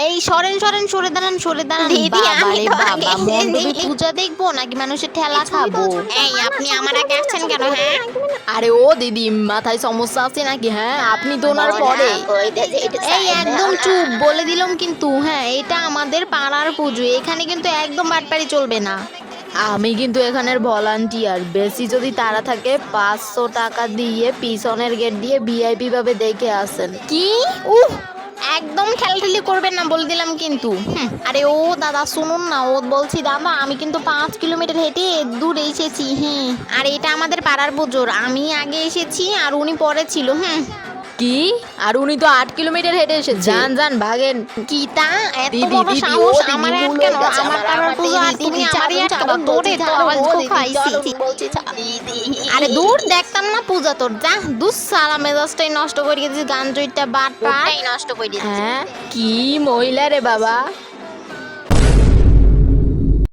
এই সরেন সরেন, সরে দাঁড়ান সরে দাঁড়ান। দিদি, আমি বাবারে তো বাবা, আগে মণ্ডপে এসেছি। পূজা দেখবো নাকি মানুষের ঠেলা খাবো? এই আপনি আমার আগে আসছেন কেন? হ্যাঁ, আরে ও দিদি, মাথায় সমস্যা আছে নাকি? হ্যাঁ, আপনি তো ওনার পরে। এই একদম চুপ, বলে দিলাম কিন্তু। হ্যাঁ, এটা আমাদের পাড়ার পুজো, এখানে কিন্তু একদম বাটপারি চলবে না। আমি কিন্তু এখানের ভলান্টিয়ার, বেশি যদি তারা থাকে 500 টাকা দিয়ে পিছনের গেট দিয়ে ভিআইপি ভাবে দেখে আসেন। কি? উহ, একদম ঠেলাঠেলি করবেন না বলে দিলাম কিন্তু। আরে ও দাদা শুনুন না, ও বলছি দাদা আমি কিন্তু 5 কিলোমিটার হেঁটে দূর এসেছি। আর এটা আমাদের পাড়ার পুজোর, আমি আগে এসেছি আর উনি পরে ছিল। কি? আর উনি তো 8 কিলোমিটার হেঁটে এসেছে। যান যান ভাগেন। কি তা? এত বড় সাহস আমার আটকানো? আমার পাড়ার পুজো আর তুমি আমারই আটকাবা? তোরে তো আজ খাইছি। আরে দূর, দেখতাম না পূজা তোর, যা দুস, সারা মেজাজটাই নষ্ট করে দিয়েছিস, গান জয়টা বাট পাট নষ্ট করে দিচ্ছি। হ্যাঁ, কি মহিলা রে বাবা।